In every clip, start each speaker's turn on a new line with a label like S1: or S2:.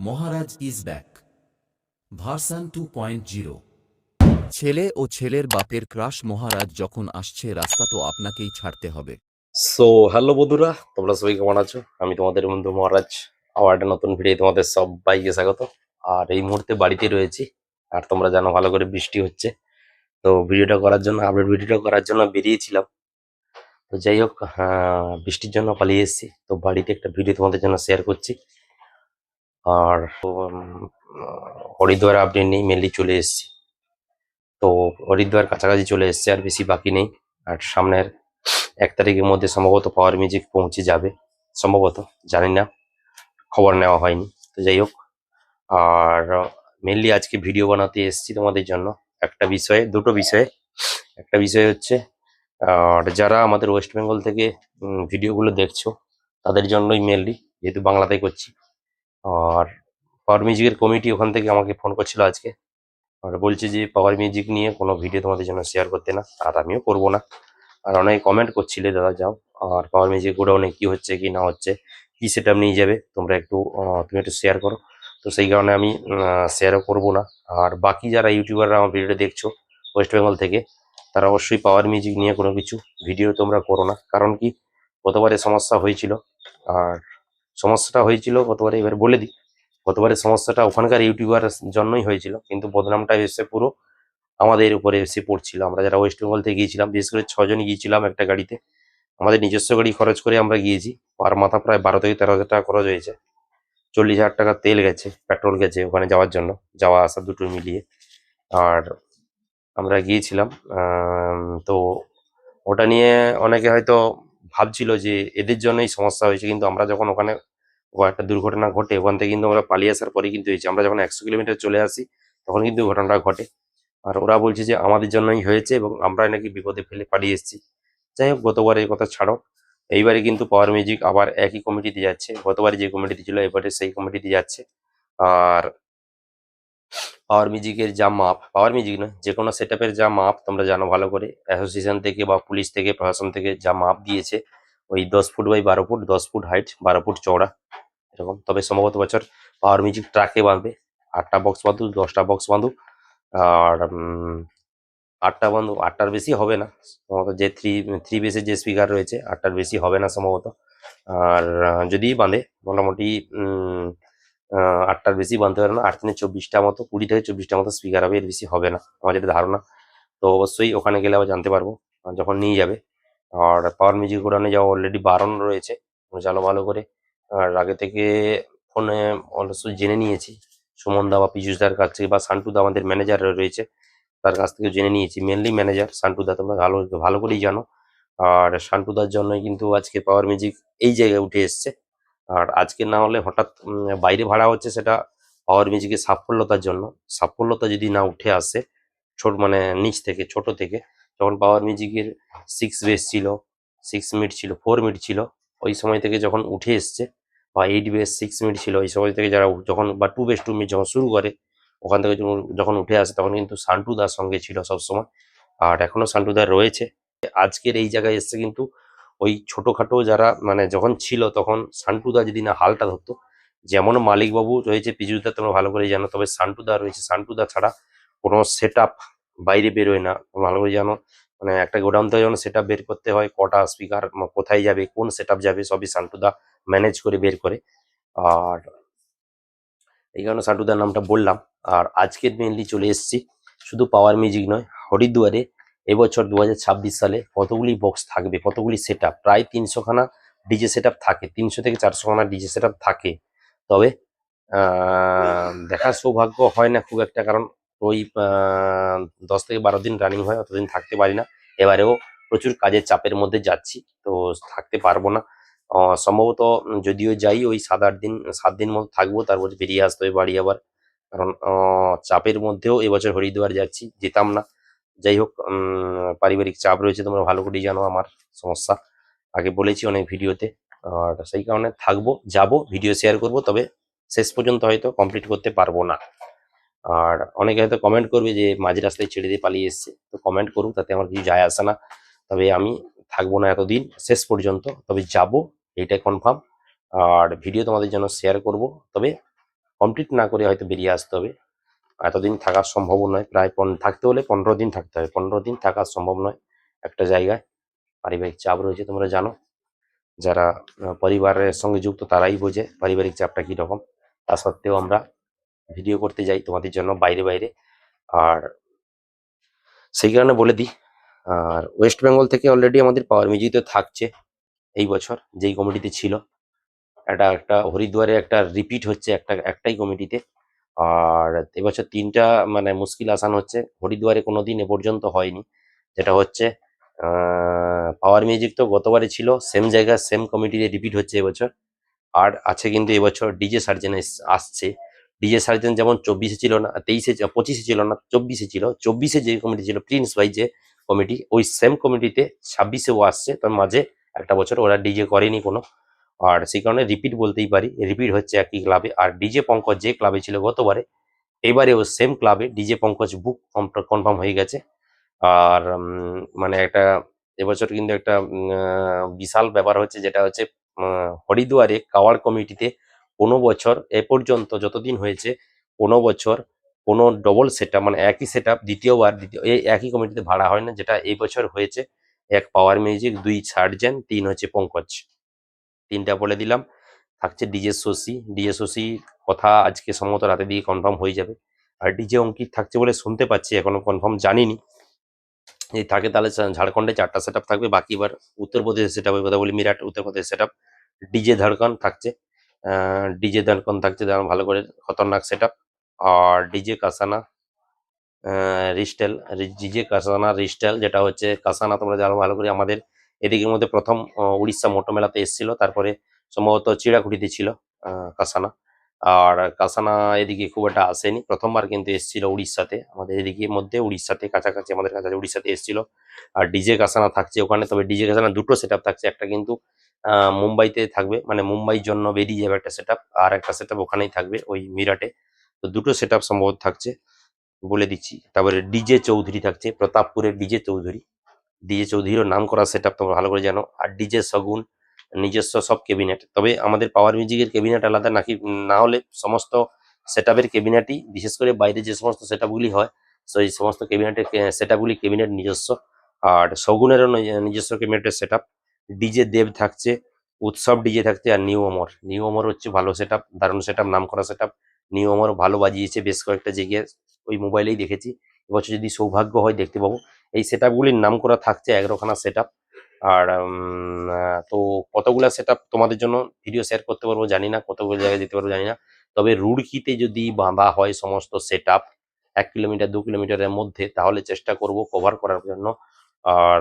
S1: Maharaj is back version 2.0। ছেলে ও ছেলের বাপের ক্রাশ মহারাজ যখন আসছে রাস্তা তো আপনাকেই ছাড়তে হবে।
S2: সো হ্যালো বন্ধুরা, তোমরা সবাই কেমন আছো? আমি তোমাদের বন্ধু মহারাজ। আবার একটা নতুন ভিডিও তোমাদের সবাইকে স্বাগত। আর এই মুহূর্তে বাড়িতে রয়েছি। আর তোমরা জানো ভালো করে বৃষ্টি হচ্ছে, তো ভিডিওটা করার জন্য আপডেট ভিডিওটা করার জন্য বেরিয়েছিলাম। তো যাই হোক, বৃষ্টির জন্য পালিয়ে এসেছি। তো বাড়িতে একটা ভিডিও তোমাদের জন্য শেয়ার করছি। আর হরিদ্বার আপডেট নেই, মেনলি চলে এসেছি। তো হরিদ্বার কাছাকাছি চলে এসেছে, আর বেশি বাকি নেই। আর সামনের 1 তারিখের মধ্যে সম্ভবত পাওয়ার মিউজিক পৌঁছে যাবে, সম্ভবত, জানি না, খবর নেওয়া হয়নি। তো যাই হোক, আর মেনলি আজকে ভিডিও বানাতে এসেছি তোমাদের জন্য একটা বিষয়ে, দুটো বিষয়ে। একটা বিষয় হচ্ছে, আর যারা আমাদের ওয়েস্ট বেঙ্গল থেকে ভিডিওগুলো দেখছো তাদের জন্যই মেনলি, যেহেতু বাংলাতে করছি। আর পাওয়ার মিউজিকের কমিটি ওখান থেকে আমাকে ফোন করছিল আজকে, আর বলছে যে পাওয়ার মিউজিক নিয়ে কোনো ভিডিও তোমাদের জন্য শেয়ার করতে না, আর আমিও করবো না। আর অনেকে কমেন্ট করছিলে, দাদা যাও, আর পাওয়ার মিউজিক গোডাউনে কি হচ্ছে কি না হচ্ছে, কি সেটআপ নিয়ে যাবে তোমরা একটু, তুমি একটু শেয়ার করো। তো সেই কারণে আমি শেয়ারও করবো না। আর বাকি যারা ইউটিউবাররা আমার ভিডিওটা দেখছো ওয়েস্ট বেঙ্গল থেকে, তারা অবশ্যই পাওয়ার মিউজিক নিয়ে কোনো কিছু ভিডিও তোমরা করো না। কারণ কি, গতবারে সমস্যা হয়েছিল। আর সমস্যাটা হয়েছিল গতবারে, এবার বলে দিই, গতবারের সমস্যাটা ওখানকার ইউটিউবার জন্যই হয়েছিল, কিন্তু বদনামটা এসে পুরো আমাদের উপরে এসে পড়ছিল। আমরা যারা ওয়েস্ট বেঙ্গল থেকে গিয়েছিলাম, বিশেষ করে 6জনই গিয়েছিলাম একটা গাড়িতে, আমাদের নিজস্ব গাড়ি খরচ করে আমরা গিয়েছি। আর মাথা প্রায় 12 থেকে 13 হাজার টাকা খরচ হয়েছে। 40,000 টাকা তেল গেছে, পেট্রোল গেছে ওখানে যাওয়ার জন্য, যাওয়া আসা দুটো মিলিয়ে। আর আমরা গিয়েছিলাম, তো ওটা নিয়ে অনেকে হয়তো ভাবছিল যে এদের জন্যই সমস্যা হয়েছে, কিন্তু আমরা যখন ওখানে একটা দুর্ঘটনা ঘটে, ওখান থেকে কিন্তু আমরা পালিয়ে আসার পরে কিন্তু হয়েছে। আমরা যখন 100 কিলোমিটার চলে আসি তখন কিন্তু ঘটনাটা ঘটে। আর ওরা বলছে যে আমাদের জন্যই হয়েছে এবং আমরাই নাকি বিপদে ফেলে পালিয়ে এসেছি। যাই হোক, গতবার এই কথা ছাড়ো। এইবারে কিন্তু পাওয়ার মিউজিক আবার একই কমিটিতে যাচ্ছে, গতবারে যে কমিটিতে ছিল এবারে সেই কমিটিতে যাচ্ছে। আর পাওয়ার মিউজিকের যা মাপ, পাওয়ার মিউজিক নয়, যে কোনো সেটআপের যা মাপ তোমরা জানো ভালো করে, অ্যাসোসিয়েশন থেকে বা পুলিশ থেকে, প্রশাসন থেকে যা মাপ দিয়েছে, ওই 10 foot by 12 foot, 10 foot height, 12 foot চওড়া এরকম। তবে সম্ভবত বছর পাওয়ার মিউজিক ট্রাকে বাঁধবে, 8টা বক্স বাঁধুক, 10টা বক্স বাঁধুক। আর 8টা বাঁধুক, 8টার বেশি হবে না সম্ভবত, যে থ্রি থ্রি বেসের যে স্পিকার রয়েছে 8টার বেশি হবে না সম্ভবত। আর যদি বাঁধে মোটামুটি 8টার বেশি বাঁধতে পারে না, 8 × 3 = 24টা মতো, 20 থেকে 24টা মতো স্পিকার হবে, এর বেশি হবে না আমার যেটা ধারণা। তো অবশ্যই ওখানে গেলে আবার জানতে পারবো, যখন নিয়ে যাবে। আর পাওয়ার মিউজিক গোডাউনে যাওয়া অলরেডি বারণ রয়েছে, তোমরা জানো ভালো করে। আর আগে থেকে ফোনে অবশ্যই জেনে নিয়েছি, সুমন দা বা পীযুষ দার কাছ থেকে, বা সান্টু দা আমাদের ম্যানেজার রয়েছে, তার কাছ থেকে জেনে নিয়েছি। মেনলি ম্যানেজার সান্টু দা, তোমরা ভালো ভালো করেই জানো। আর সান্টু দার জন্যই কিন্তু আজকে পাওয়ার মিউজিক এই জায়গায় উঠে এসছে। আর আজকে না হলে হঠাৎ বাইরে ভাড়া হচ্ছে, সেটা পাওয়ার মিউজিকের সাফল্যতার জন্য। সাফল্যতা যদি না উঠে আসে ছোট, মানে নিচ থেকে, ছোট থেকে, যখন পাওয়ার মিউজিকের 6 বেস ছিল, 6 মিড ছিল, 4 মিড ছিল, ওই সময় থেকে যখন উঠে এসছে, বা 8 বেস 6 মিড ছিল, ওই সময় থেকে যারা যখন, বা 2 বেস 2 মিড যখন শুরু করে, ওখান থেকে যখন উঠে আসে, তখন কিন্তু সান্টু দার সঙ্গে ছিল সবসময়। আর এখনো সান্টু দা রয়েছে। আজকের এই জায়গায় এসছে কিন্তু ওই ছোটখাটো যারা, মানে যখন ছিল তখন সান্টুদা যদি না হালটা ধরতো, যেমন মালিকবাবু রয়েছে, পীযুষদা তোমরা ভালো করে জানো, তবে সান্টুদা রয়েছে, সান্টুদা ছাড়া কোনো সেট আপ বাইরে বেরোয় না, তোমরা ভালো করে জানো। মানে একটা গোডাউন থেকে যখন সেট আপ বের করতে হয়, কটা স্পিকার কোথায় যাবে, কোন সেট আপ যাবে, সবই সান্টুদা ম্যানেজ করে বের করে। আর এই কারণে সান্টুদার নামটা বললাম। আর আজকে মেনলি চলে এসেছি, শুধু পাওয়ার মিউজিক নয়, হরিদ্বারে এবছর 2026 সালে কতগুলি বক্স থাকবে, কতগুলি সেট আপ, প্রায় 300খানা ডিজে সেট আপ থাকে, 300 থেকে 400খানা ডিজে সেট আপ থাকে। তবে দেখার সৌভাগ্য হয় না খুব একটা, কারণ ওই 10 থেকে 12 দিন রানিং হয়, অতদিন থাকতে পারি না। এবারেও প্রচুর কাজের চাপের মধ্যে যাচ্ছি, তো থাকতে পারবো না। সম্ভবত যদিও যাই, ওই 7-8 দিন, 7 দিন মতো থাকবো, তারপর বেরিয়ে আসতে হবে বাড়ি আবার। কারণ চাপের মধ্যেও এবছর হরিদ্বার যাচ্ছি, যেতাম না। যাই হোক, পারিবারিক চাপ রয়েছে, তোমরা ভালো করেই জানো আমার সমস্যা, আগে বলেছি অনেক ভিডিওতে। আর সেই কারণে থাকবো, যাব, ভিডিও শেয়ার করব, তবে শেষ পর্যন্ত হয়তো কমপ্লিট করতে পারবো না। আর অনেকে হয়তো কমেন্ট করবে যে মাঝ রাস্তায় ছেড়ে দিয়ে পালিয়ে এসছে, তো কমেন্ট করুক, তাতে আমার কিছু যায় আসে না। তবে আমি থাকবো না এতদিন, শেষ পর্যন্ত, তবে যাব, এইটাই কনফার্ম। আর ভিডিও তোমাদের জন্য শেয়ার করব, তবে কমপ্লিট না করে হয়তো বেরিয়ে আসতে হবে। এতদিন থাকা সম্ভব নয়, প্রায় থাকতে হলে 15 দিন থাকতে হবে, 15 দিন থাকা সম্ভব নয় একটা জায়গায়। পারিবারিক চাপ রয়েছে, তোমরা জানো, যারা পরিবারের সঙ্গে যুক্ত তারাই বোঝে পারিবারিক চাপটা কীরকম। তা সত্ত্বেও আমরা ভিডিও করতে যাই তোমাদের জন্য বাইরে বাইরে, আর সেই কারণে বলে দিই। আর ওয়েস্ট বেঙ্গল থেকে অলরেডি আমাদের পাওয়ার মিউজিতে থাকছে এই বছর, যেই কমিটিতে ছিল। একটা হরিদ্বারে একটা রিপিট হচ্ছে একটাই কমিটিতে। আর এবছর 3টা মানে মুশকিল আসান হচ্ছে, হরিদ্বারে কোনোদিন এ পর্যন্ত হয়নি। যেটা হচ্ছে পাওয়ার মিউজিক তো গতবারে ছিল সেম জায়গায় সেম কমিটিতে রিপিট হচ্ছে এবছর। আর আছে কিন্তু এবছর ডিজে সার্জেন আসছে। ডিজে সার্জেন যেমন 24-এ ছিল না, 23-এ 25-এ ছিল না, 24-এ ছিল। 24-এ যে কমিটি ছিল প্রিন্স ভাই যে কমিটি, ওই সেম কমিটিতে 26-এও আসছে। তার মাঝে একটা বছর ওরা ডিজে করেনি কোনো, আর সেই কারণে রিপিট বলতেই পারি, রিপিট হচ্ছে একই ক্লাবে। আর ডিজে পঙ্কজ যে ক্লাবে ছিল গতবারে, এবারেও সেম ক্লাবে ডিজে পঙ্কজ বুক কনফার্ম হয়ে গেছে। আর মানে একটা এবছর কিন্তু একটা বিশাল ব্যাপার হচ্ছে, যেটা হচ্ছে হরিদ্বারে কাওয়াড় কমিটিতে কোনো বছর এ পর্যন্ত যতদিন হয়েছে, কোনো বছর কোনো ডবল সেট মানে একই সেট এই একই কমিটিতে ভাড়া হয় না, যেটা এই বছর হয়েছে। 1 পাওয়ার মিউজিক, 2 সার্জেন, 3 হচ্ছে পঙ্কজ। 3টা বলে দিলাম। থাকছে ডিজে শশী কথা আজকে সম্ভবত রাতে দিয়ে কনফার্ম হয়ে যাবে। আর ডিজে অঙ্কিত থাকছে বলে শুনতে পাচ্ছি, এখনো কনফার্ম জানিনি। যদি থাকে তাহলে ঝাড়খণ্ডে 4টা সেট থাকবে, বাকি এবার উত্তরপ্রদেশের সেট আপের কথা বলি, Meerut Uttar Pradesh set up. DJ ধড়কন থাকছে, দাঁড়ান ভালো করে, খতরনাক সেট আপ। আর ডিজে কাসানা রিস্টেল, ডিজে কাসানা রিস্টেল, যেটা হচ্ছে কাসানা তোমরা জানো ভালো করে, আমাদের এদিকের মধ্যে প্রথম উড়িষ্যা মোটো মেলাতে এসেছিল, তারপরে সম্ভবত চিড়াকুটিতে ছিল কাসানা। আর কাসানা এদিকে খুব একটা আসেনি, প্রথমবার কিন্তু এসেছিল উড়িষ্যাতে, আমাদের এদিকের মধ্যে উড়িষ্যাতে কাছাকাছি, আমাদের কাছে উড়িষ্যাতে এসেছিল। আর ডিজে কাসানা থাকছে ওখানে, তবে ডিজে কাসানা দুটো সেট থাকছে, একটা কিন্তু মুম্বাইতে থাকবে, মানে মুম্বাইর জন্য বেরিয়ে যাবে একটা সেট আর একটা সেট ওখানেই থাকবে ওই মিরাটে। তো দুটো সেট সম্ভবত থাকছে বলে দিচ্ছি। তারপরে ডিজে চৌধুরী থাকছে, প্রতাপপুরের ডিজে চৌধুরীরও নাম করা সেট তোমরা ভালো করে জানো। আর ডিজে শগুন নিজস্ব সব ক্যাবিনেট, তবে আমাদের পাওয়ার মিউজিকের ক্যাবিনেট আলাদা নাকি, না হলে সমস্ত সেট আপের ক্যাবিনেটই, বিশেষ করে বাইরে যে সমস্ত সেট আপগুলি হয় সেই সমস্ত ক্যাবিনেটের সেট আপগুলি ক্যাবিনেট নিজস্ব। আর শগুনেরও নিজস্ব ক্যাবিনেটের সেট আপ। ডিজে দেব থাকছে, উৎসব ডিজে থাকছে, আর নিউ অমর হচ্ছে ভালো সেট আপ, দারুণ সেট আপ, নাম করা সেট আপ। নিউ অমর ভালো বাজিয়েছে বেশ কয়েকটা জায়গায়, ওই মোবাইলেই দেখেছি। এবছর যদি সৌভাগ্য হয় দেখতে পাবো। এই সেট আপগুলির নাম করা থাকছে 11খানা সেট আপ। আর তো কতগুলা সেট আপ তোমাদের জন্য ভিডিও শেয়ার করতে পারবো জানি না, কতগুলো জায়গায় যেতে পারবো জানি না। তবে রুড়কিতে যদি বাঁধা হয় সমস্ত সেট আপ 1 কিলোমিটার 2 কিলোমিটারের মধ্যে, তাহলে চেষ্টা করব কভার করার জন্য। আর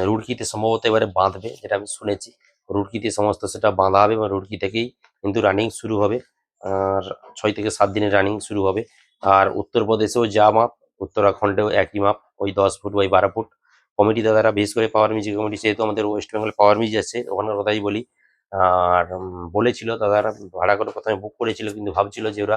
S2: রুড়কিতে সম্ভবত এবারে বাঁধবে, যেটা আমি শুনেছি। রুড়কিতে সমস্ত সেটা বাঁধা হবে এবং রুড়কি থেকেই কিন্তু রানিং শুরু হবে। আর 6 থেকে 7 দিনের রানিং শুরু হবে। আর উত্তরপ্রদেশেও যা মাপ, উত্তরাখণ্ডেও একই মাপ, ওই 10 ফুট বাই 12 ফুট। কমিটি দাদারা বিশেষ করে পাওয়ার মিউজিক কমিটি, যেহেতু আমাদের ওয়েস্ট বেঙ্গল পাওয়ার মিউজিক আছে ওখানের কথাই বলি। আর বলেছিল দাদারা, ভাড়া করে প্রথমে বুক করেছিল, কিন্তু ভাবছিল যে ওরা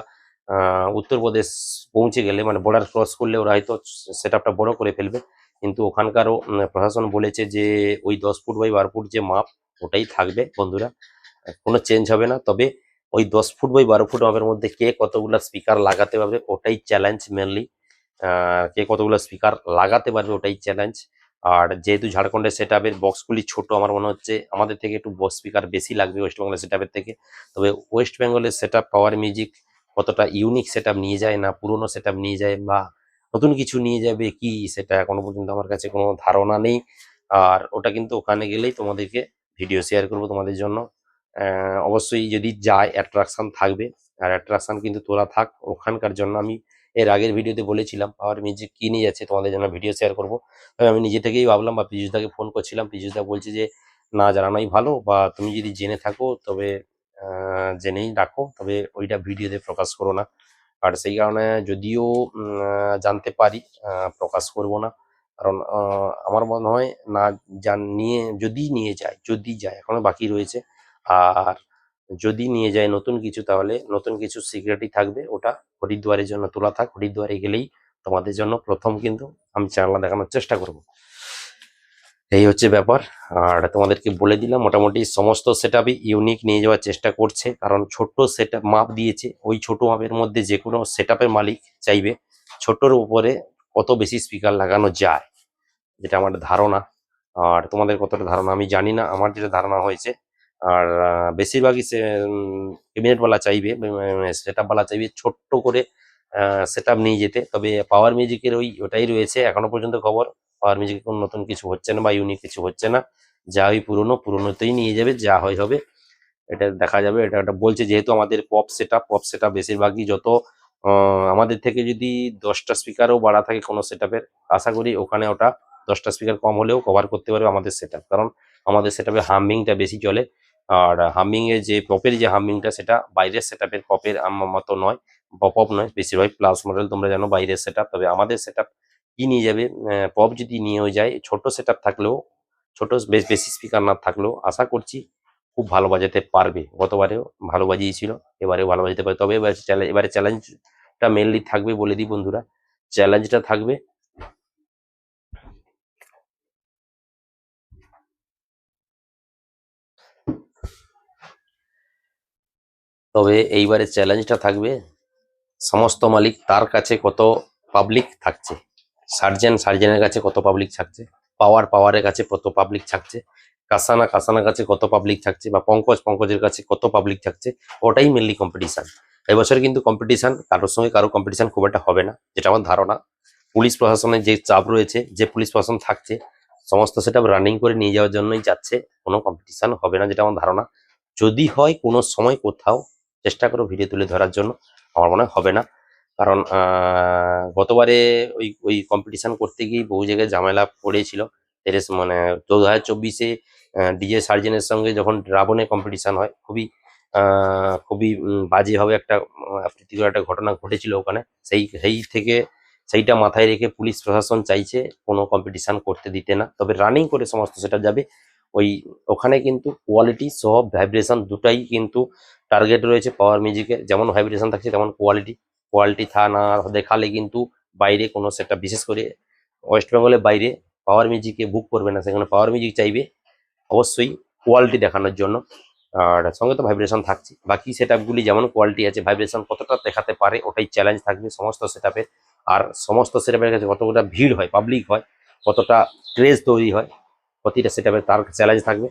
S2: উত্তরপ্রদেশ পৌঁছে গেলে মানে বর্ডার ক্রস করলে ওরা হয়তো সেট আপটা বড় করে ফেলবে। কিন্তু ওখানকারও প্রশাসন বলেছে যে ওই 10 ফুট বাই 12 ফুট যে মাপ ওটাই থাকবে বন্ধুরা, কোনো চেঞ্জ হবে না। তবে ওই 10 ফুট বাই 12 ফুট মাপের মধ্যে কে কতগুলো স্পিকার লাগাতে পারবে ওটাই চ্যালেঞ্জ মেনলি। কে কতগুলো স্পিকার লাগাতে পারবে ওটাই চ্যালেঞ্জ। আর যেহেতু ঝাড়খণ্ডের সেট আপের বক্সগুলি ছোট, আমার মনে হচ্ছে আমাদের থেকে একটু বক্স স্পিকার বেশি লাগবে ওয়েস্ট বেঙ্গলের সেট আপের থেকে। তবে ওয়েস্ট বেঙ্গলের সেট আপ পাওয়ার মিউজিক কতটা ইউনিক সেট আপ নিয়ে যায়, না পুরনো সেট আপ নিয়ে যায়, বা নতুন কিছু নিয়ে যাবে কি, সেটা এখনো পর্যন্ত আমার কাছে কোনো ধারণা নেই। আর ওটা কিন্তু ওখানে গেলেই তোমাদেরকে ভিডিও শেয়ার করব তোমাদের জন্য। অবশ্যই যদি যায় অ্যাট্রাকশন থাকবে, আর অ্যাট্রাকশন কিন্তু তোরা থাক ওখানকার জন্য। আমি এর আগের ভিডিওতে বলেছিলাম পাওয়ার মিউজিক কি নিয়ে যাচ্ছে, তোমাদের জন্য ভিডিও শেয়ার করব। তবে আমি নিজে থেকেই ভাবলাম, বা পীযুষদাকে ফোন করছিলাম, পীযুষদা বলছে যে না জানানোই ভালো, বা তুমি যদি জেনে থাকো তবে জেনেই রাখো, তবে ওইটা ভিডিওতে প্রকাশ করো না। আর সেই কারণে যদিও জানতে পারি প্রকাশ করব না, কারণ আমার মনে হয় না যদি যায় এখনো বাকি রয়েছে। আর যদি নিয়ে যায় নতুন কিছু, তাহলে নতুন কিছু সিক্রেটই থাকবে, ওটা হরিদ্বারের জন্য তোলা থাক। হরিদ্বারে গেলেই তোমাদের জন্য প্রথম কিন্তু আমি চ্যানেলটা দেখানোর চেষ্টা করব। এই হচ্ছে ব্যাপার। আর তোমাদেরকে বলে দিলাম মোটামুটি সমস্ত সেটআপই ইউনিক নিয়ে যাওয়ার চেষ্টা করছে, কারণ ছোট্ট সেটআপ মাপ দিয়েছে, ওই ছোট মাপের মধ্যে যে কোনো সেটআপের মালিক চাইবে ছোট্টর উপরে কত বেশি স্পিকার লাগানো যায়, যেটা আমার ধারণা। আর তোমাদের কতটা ধারণা আমি জানি না, আমার যেটা ধারণা হয়েছে। আর বেশিরভাগই ক্যাবিনেটওয়ালা চাইবে, সেটআপওয়ালা চাইবে ছোট্ট করে সেটআপ নিয়ে যেতে। তবে পাওয়ার মিউজিকের ওটাই রয়েছে এখনো পর্যন্ত খবর, পাওয়ার মিউজিকের কোনো নতুন কিছু হচ্ছে না বা ইউনিক কিছু হচ্ছে না। যা ওই পুরোনোতেই নিয়ে যাবে, যা হয় হবে, এটা দেখা যাবে। এটা বলছে যেহেতু আমাদের পপ সেটআপ বেশিরভাগই যত আমাদের থেকে যদি 10টা স্পিকারও বাড়া থাকে কোনো সেটআপের, আশা করি ওখানে ওটা 10টা স্পিকার কম হলেও কভার করতে পারবে আমাদের সেটআপ, কারণ আমাদের সেটআপে হামিংটা বেশি চলে। আর হামিং এর যে পপের যে হামিংটা, সেটা বাইরের সেটআপের পপের মতো নয়, পপ নয়, বেশিরভাগ প্লাস মডেল তোমরা জানো বাইরের সেটআপ। তবে আমাদের সেটআপ কি নিয়ে যাবে, পপ যদি নিয়েও যায়, ছোট সেটআপ থাকলেও, ছোট বেশি স্পিকার না থাকলেও আশা করছি খুব ভালো বাজাতে পারবে। গতবারেও ভালো বাজিয়েছিল, এবারেও ভালো বাজাতে পারে। তবে এবারে চ্যালেঞ্জটা মেনলি থাকবে, বলে দিই বন্ধুরা, চ্যালেঞ্জটা থাকবে তবে এইবারে চ্যালেঞ্জটা থাকবে সমস্ত মালিক তার কাছে কত পাবলিক থাকছে, সার্জেনের কাছে কত পাবলিক থাকছে, পাওয়ারের কাছে কত পাবলিক থাকছে, কাসানার কাছে কত পাবলিক থাকছে, বা পঙ্কজের কাছে কত পাবলিক থাকছে, ওটাই মেনলি কম্পিটিশন। এবছর কিন্তু কম্পিটিশন কারোর সঙ্গে কারো কম্পিটিশন খুব একটা হবে না, যেটা আমার ধারণা। পুলিশ প্রশাসনের যে চাপ রয়েছে, যে পুলিশ প্রশাসন থাকছে, সমস্ত সেটা রানিং করে নিয়ে যাওয়ার জন্যই যাচ্ছে, কোনো কম্পিটিশন হবে না, যেটা আমার ধারণা। যদি হয় কোনো সময় কোথাও, চেষ্টা করো ভিডিও তুলে ধরার জন্য, আমার মনে হয় হবে না। কারণ গতবারে ওই কম্পিটিশন করতে গিয়ে বহু জায়গায় ঝামেলা পড়েছিল। মানে 2024-এ ডিজে সার্জেনের সঙ্গে যখন ড্রাগনে কম্পিটিশন হয়, খুবই বাজেভাবে একটা প্রীতিকর একটা ঘটনা ঘটেছিল ওখানে। সেইটা মাথায় রেখে পুলিশ প্রশাসন চাইছে কোনো কম্পিটিশন করতে দিতে না, তবে রানিং করে সমস্ত সেটা যাবে। ওখানে কিন্তু কোয়ালিটি সহ ভাইব্রেশন দুটাই কিন্তু টার্গেট রয়েছে পাওয়ার মিউজিকের। যেমন ভাইব্রেশন থাকছে তেমন কোয়ালিটি না দেখালে কিন্তু বাইরে কোনো সেটা, বিশেষ করে ওয়েস্ট বেঙ্গলের বাইরে পাওয়ার মিউজিকে বুক করবে না, সেখানে পাওয়ার মিউজিক চাইবে অবশ্যই কোয়ালিটি দেখানোর জন্য। আর সঙ্গে তো ভাইব্রেশন থাকছে, বাকি সেটআপগুলি যেমন কোয়ালিটি আছে, ভাইব্রেশন কতটা দেখাতে পারে ওটাই চ্যালেঞ্জ থাকবে সমস্ত সেটআপের। আর সমস্ত সেটআপের কাছে কতটা ভিড় হয়, পাবলিক হয়, কতটা ক্রেজ তৈরি হয়, প্রতিটা সেটআপের তার চ্যালেঞ্জ থাকবে।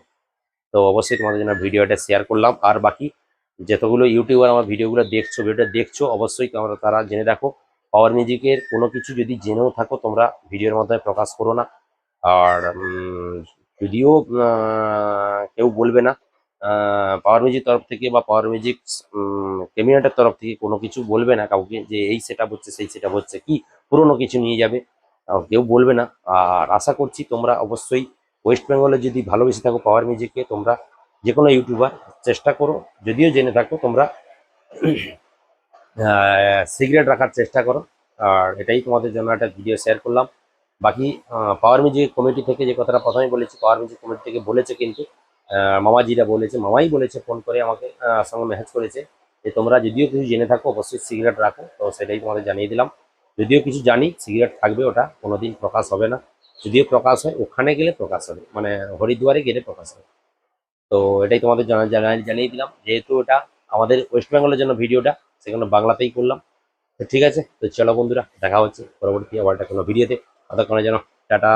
S2: তো অবশ্যই তোমাদের জন্য ভিডিওটা শেয়ার করলাম। আর বাকি যতগুলো ইউটিউবার আমার ভিডিওটা দেখছো, অবশ্যই তোমরা তারা জেনে রাখো, পাওয়ার মিউজিকের কোনো কিছু যদি জেনেও থাকো তোমরা ভিডিওর মাধ্যমে প্রকাশ করো না। আর যদিও কেউ বলবে না, পাওয়ার মিউজিক তরফ থেকে বা পাওয়ার মিউজিক ক্যাবিনেটের তরফ থেকে কোনো কিছু বলবে না কাউকে যে এই সেটআপ হচ্ছে সেই সেটআপ হচ্ছে, কি পুরোনো কিছু নিয়ে যাবে, কেউ বলবে না। আর আশা করছি তোমরা অবশ্যই ওয়েস্ট বেঙ্গলে যদি ভালোবেসে থাকো পাওয়ার মিউজিককে, তোমরা যে কোনো ইউটিউবার চেষ্টা করো, যদিও জেনে থাকো তোমরা সিগারেট রাখার চেষ্টা করো। আর এটাই তোমাদের জন্য একটা ভিডিও শেয়ার করলাম। বাকি পাওয়ার মিউজিক কমিটি থেকে যে কথাটা প্রথমেই বলেছি, পাওয়ার মিউজিক কমিটি থেকে বলেছে কিন্তু মামাই বলেছে, ফোন করে আমাকে সঙ্গে মেসেজ করেছে যে তোমরা যদিও কিছু জেনে থাকো অবশ্যই সিগারেট রাখো। তো সেটাই তোমাদের জানিয়ে দিলাম, যদিও কিছু জানি সিগারেট থাকবে, ওটা কোনোদিন প্রকাশ হবে না। যদিও প্রকাশ হয় ওখানে গেলে প্রকাশ হবে, মানে হরিদ্বারে গেলে প্রকাশ হবে। তো এটাই তোমাদের জানিয়ে দিলাম, যেহেতু এটা আমাদের ওয়েস্ট বেঙ্গলের জন্য ভিডিওটা, সেখানে বাংলাতেই করলাম। তো ঠিক আছে, তো চলো বন্ধুরা, দেখা হচ্ছে পরবর্তী আবার একটা কোনো ভিডিওতে। ততক্ষণে যেন টাটা।